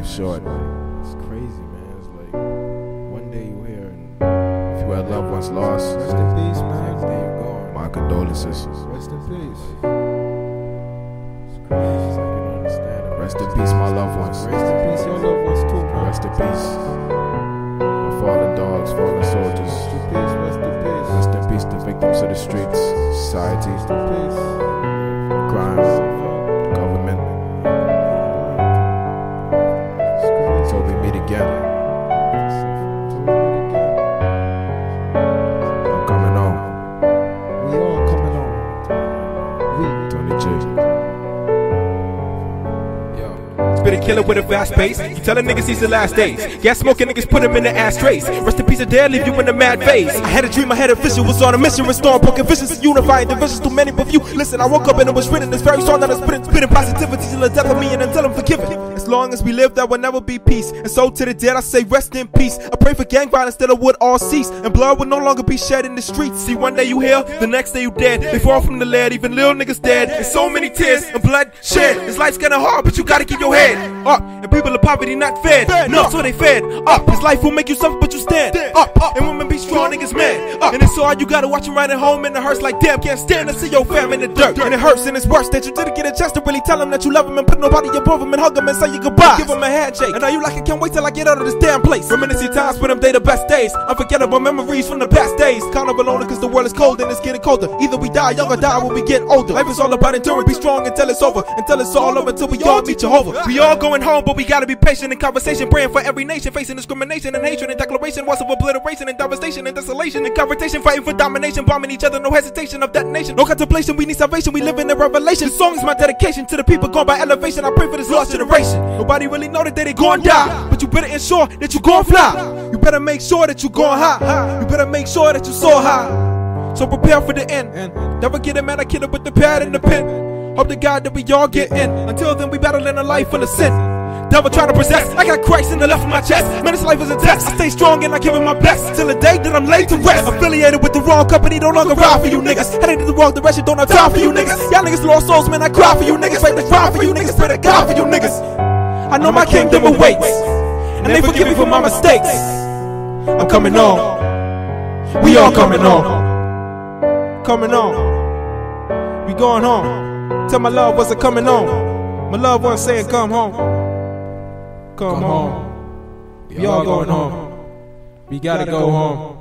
life's short. It's crazy, man. It's like one day you hear and If you had loved ones lost, rest in peace, man. Next day you're gone. my condolences. Rest in peace. It's crazy. It's like you don't understand it. Rest in peace, my loved ones. Rest in peace, your loved ones too, bro. Rest in peace, my fallen dogs, fallen soldiers. Rest in peace, rest in peace. Rest in peace, the victims of the streets, society, Rest in peace. crime, government. Till we meet again. I'm coming home. We all coming on. We. Tony J. Spit a killer with a fast pace. You tellin' niggas these the last days. Gas smoking niggas put him in the ashtrays. Rest in peace of dead, leave you in the mad phase. I had a dream, I had a vision, was on a mission, restoring broken visions, unifying divisions too many but few. Listen, I woke up and it was written this very song that I'm spitting positivity till the death of me and until I'm forgiven. As long as we live, there will never be peace. And so to the dead, I say rest in peace. I pray for gang violence that it would all cease, and blood would no longer be shed in the streets. See, one day you here, the next day you dead. They fall from the lead, even little niggas dead. And so many tears and blood shed. This life's kinda hard, but you gotta keep your head up. And people of poverty not fed, no, so they fed up. This life will make you suffer, but you stand up. And women be strong, niggas man up. And it's all you gotta watch them right at home, and it hurts like damn, can't stand to see your fam in the dirt. And it hurts and it's worse that you didn't get a chance to really tell them that you love them and put nobody above them and hug them and say you goodbye. Give them a handshake, and now you like I can't wait till I get out of this damn place. Reminiscing times when them they the best days, unforgettable memories from the past days. Kind of alone cause the world is cold and it's getting colder. Either we die young or die when we get older. Life is all about enduring, be strong until it's over, until it's all over, until we all meet Jehovah. We all going home, but we gotta be patient in conversation, praying for every nation, facing discrimination and hatred and declaration, wars of obliteration and devastation and desolation and confrontation, fighting for domination, bombing each other, no hesitation of detonation, no contemplation. We need salvation, we live in the revelation. This song is my dedication to the people gone by elevation. I pray for this lost generation. Nobody really know that they gon' die, but you better ensure that you gon' fly. You better make sure that you gon' high. You better make sure that you soar high. So prepare for the end. Never get a man, I kill it with the pad and the pen. Hope to God that we all get in. Until then, we battling a life full of sin. Devil trying to possess, I got Christ in the left of my chest. Man, this life is a test. I stay strong and I give it my best till the day that I'm laid to rest. Affiliated with the wrong company, no longer ride for you niggas. Heading in the wrong direction, don't have time for you niggas. Y'all niggas lost souls, man, I cry for you niggas. Fight the cry for you niggas, pray to God for you niggas. I know my kingdom awaits, and they forgive me for my mistakes. I'm coming on. We all coming on. Coming on. We going home. Tell my loved ones are coming on. My loved ones saying come home. Come home. We all going home. We gotta go home.